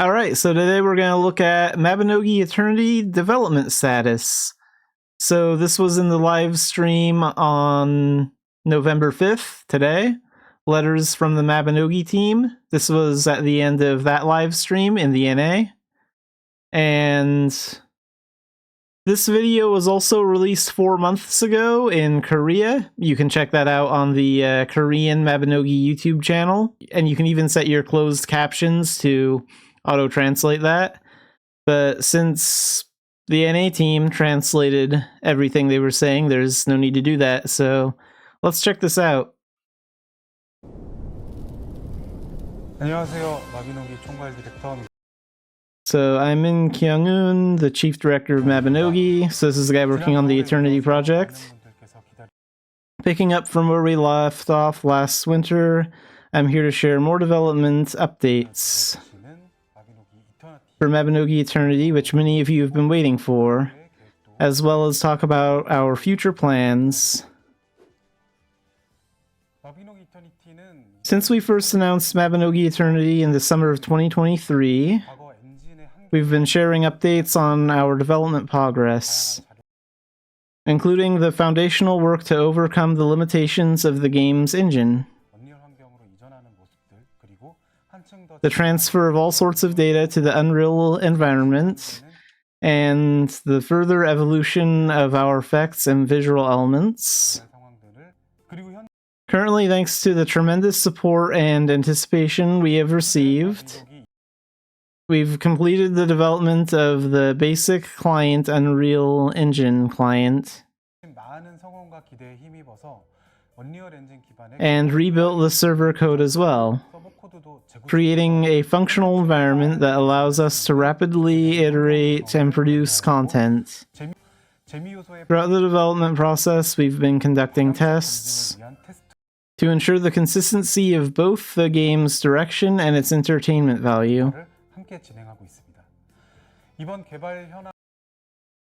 Alright, so today we're going to look at Mabinogi Eternity development status. So this was in the live stream on November 5th, today. Letters from the Mabinogi team. This was at the end of that live stream in the NA. And this video was also released 4 months ago in Korea. You can check that out on the Korean Mabinogi YouTube channel. And you can even set your closed captions to auto-translate that. But since the NA team translated everything they were saying, there's no need to do that. So let's check this out. 안녕하세요. 마비노기 총괄 디렉터. So I'm in Kyung-un, the chief director of Mabinogi. So this is the guy working on the Eternity project. Picking up from where we left off last winter, I'm here to share more development updates for Mabinogi Eternity, which many of you have been waiting for, as well as talk about our future plans. Since we first announced Mabinogi Eternity in the summer of 2023, we've been sharing updates on our development progress, including the foundational work to overcome the limitations of the game's engine, the transfer of all sorts of data to the Unreal environment, and the further evolution of our effects and visual elements. Currently, thanks to the tremendous support and anticipation we have received, we've completed the development of the basic client Unreal Engine client and rebuilt the server code as well, creating a functional environment that allows us to rapidly iterate and produce content. Throughout the development process, we've been conducting tests to ensure the consistency of both the game's direction and its entertainment value.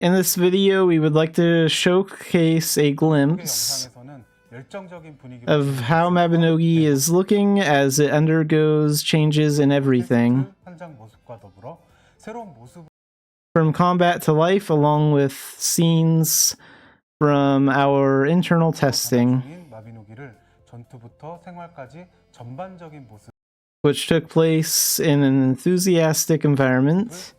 In this video, we would like to showcase a glimpse of how Mabinogi is looking as it undergoes changes in everything, from combat to life, along with scenes from our internal testing, which took place in an enthusiastic environment.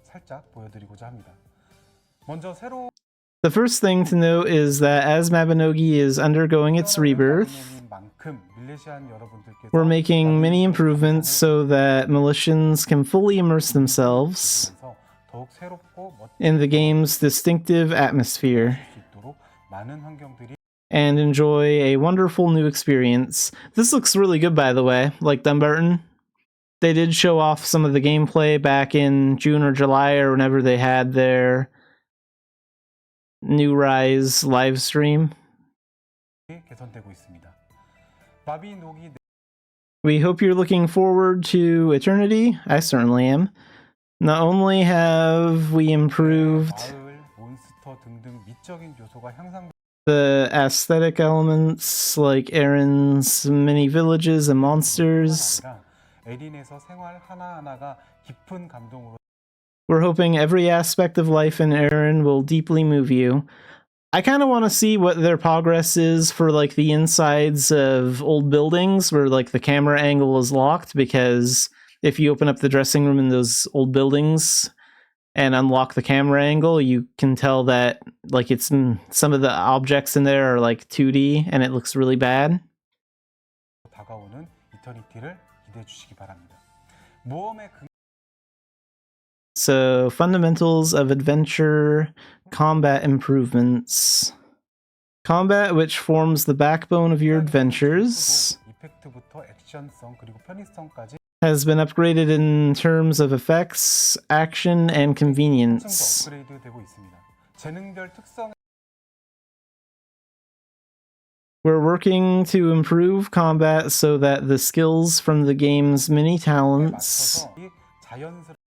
The first thing to note is that as Mabinogi is undergoing its rebirth, we're making many improvements so that Militians can fully immerse themselves in the game's distinctive atmosphere and enjoy a wonderful new experience. This looks really good, by the way, like Dumbarton. They did show off some of the gameplay back in June or July or whenever they had their New Rise live stream. We hope you're looking forward to Eternity. I certainly am. Not only have we improved the aesthetic elements like Erin's mini villages and monsters, we're hoping every aspect of life in Erin will deeply move you. I kind of want to see what their progress is for like the insides of old buildings where like the camera angle is locked, because if you open up the dressing room in those old buildings and unlock the camera angle, you can tell that like it's some of the objects in there are like 2D and it looks really bad. So, fundamentals of adventure, combat improvements. Combat, which forms the backbone of your adventures, has been upgraded in terms of effects, action, and convenience. We're working to improve combat so that the skills from the game's many talents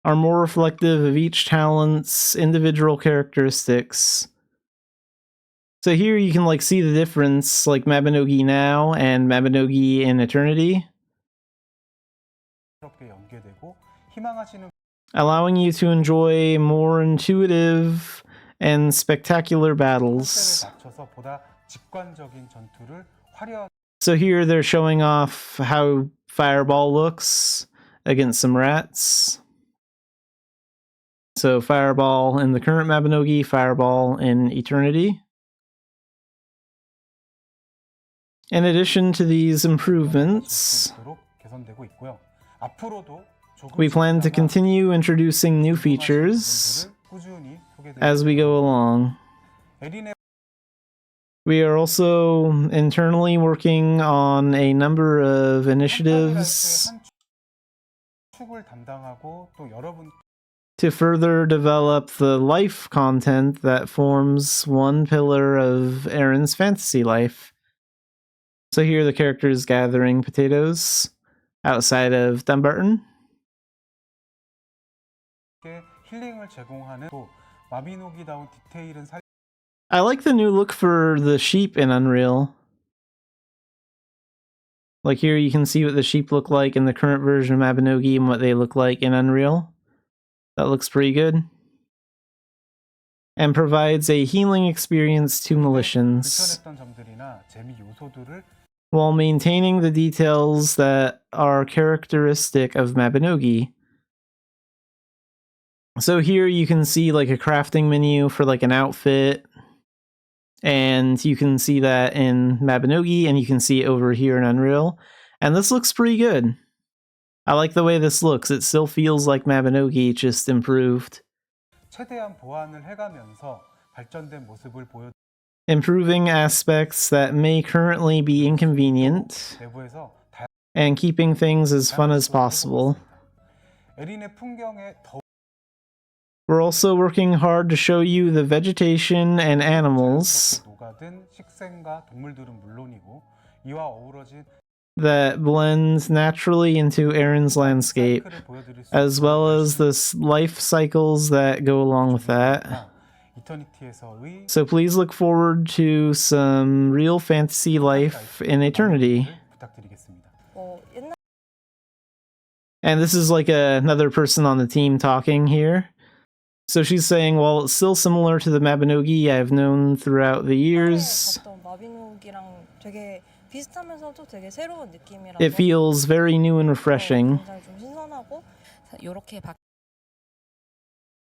are more reflective of each talent's individual characteristics. So here you can like see the difference, like Mabinogi now and Mabinogi in Eternity. allowing you to enjoy more intuitive and spectacular battles. 맞춰서 보다 직관적인 전투를 화려하게. So here they're showing off how Fireball looks against some rats. So Fireball in the current Mabinogi, Fireball in Eternity. In addition to these improvements, we plan to continue introducing new features as we go along. We are also internally working on a number of initiatives to further develop the life content that forms one pillar of Aaron's fantasy life. So here the character is gathering potatoes outside of Dumbarton. I like the new look for the sheep in Unreal. Like here you can see what the sheep look like in the current version of Mabinogi and what they look like in Unreal. That looks pretty good. And provides a healing experience to Militians, while maintaining the details that are characteristic of Mabinogi. So here you can see like a crafting menu for like an outfit, and you can see that in Mabinogi, and you can see it over here in Unreal. And this looks pretty good. I like the way this looks. It still feels like Mabinogi, just improved. Improving aspects that may currently be inconvenient, and keeping things as fun as possible. We're also working hard to show you the vegetation and animals that blend naturally into Aaron's landscape, as well as the life cycles that go along with that. So please look forward to some real fantasy life in Eternity. And this is like another person on the team talking here. So she's saying, while it's still similar to the Mabinogi I've known throughout the years, it feels very new and refreshing.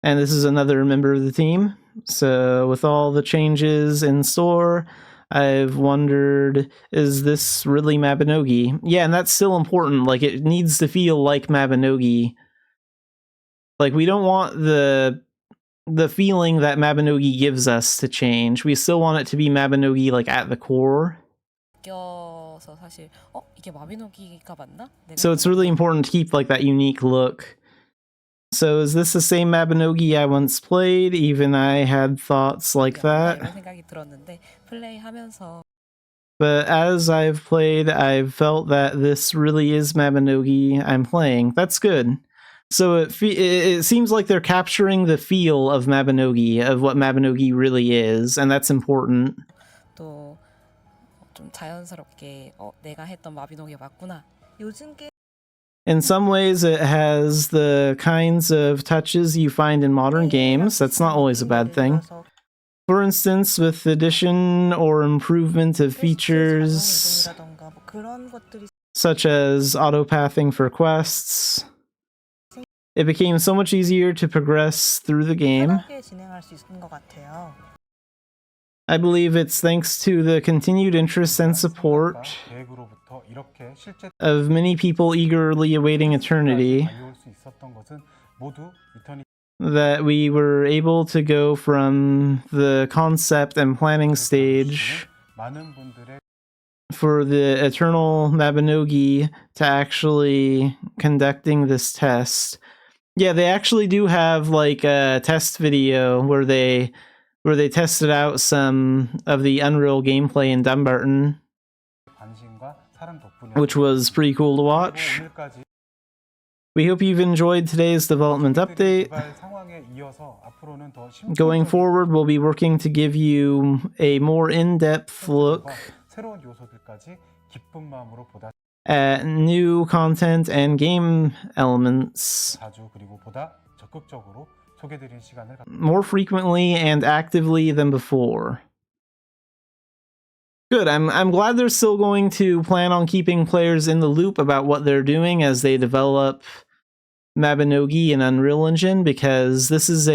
And this is another member of the team. So with all the changes in store, I've wondered, is this really Mabinogi? Yeah, and that's still important. Like, it needs to feel like Mabinogi. Like, we don't want the feeling that Mabinogi gives us to change. We still want it to be Mabinogi, like, at the core. So it's really important to keep, like, that unique look. So is this the same Mabinogi I once played? Even I had thoughts like that. But as I've played, I've felt that this really is Mabinogi I'm playing. That's good. So it seems like they're capturing the feel of Mabinogi, of what Mabinogi really is, and that's important. In some ways, it has the kinds of touches you find in modern games. That's not always a bad thing. For instance, with addition or improvement of features, such as autopathing for quests, it became so much easier to progress through the game. I believe it's thanks to the continued interest and support of many people eagerly awaiting Eternity that we were able to go from the concept and planning stage for the Eternal Mabinogi to actually conducting this test. Yeah, they actually do have like a test video where they tested out some of the Unreal gameplay in Dumbarton, which was pretty cool to watch. We hope you've enjoyed today's development update. Going forward, we'll be working to give you a more in-depth look at new content and game elements 자주 그리고 보다 적극적으로 소개드릴 시간을 more frequently and actively than before. Good. I'm glad they're still going to plan on keeping players in the loop about what they're doing as they develop Mabinogi and Unreal Engine, because this is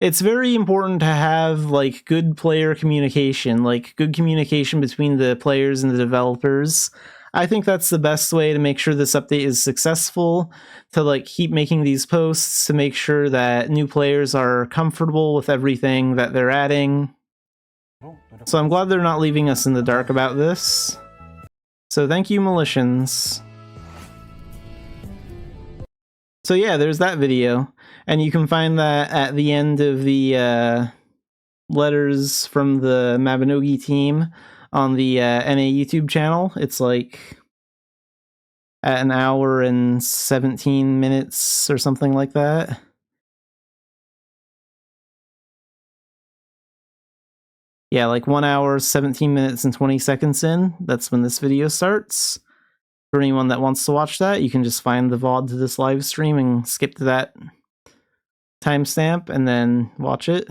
it's very important to have like good player communication, like good communication between the players and the developers. I think that's the best way to make sure this update is successful, to like keep making these posts to make sure that new players are comfortable with everything that they're adding. So I'm glad they're not leaving us in the dark about this. So thank you, Militians. So yeah, there's that video. And you can find that at the end of the letters from the Mabinogi team on the NA YouTube channel. It's like at an hour and 17 minutes or something like that. Yeah, like 1 hour, 17 minutes, and 20 seconds in. That's when this video starts. For anyone that wants to watch that, you can just find the VOD to this live stream and skip to that timestamp and then watch it.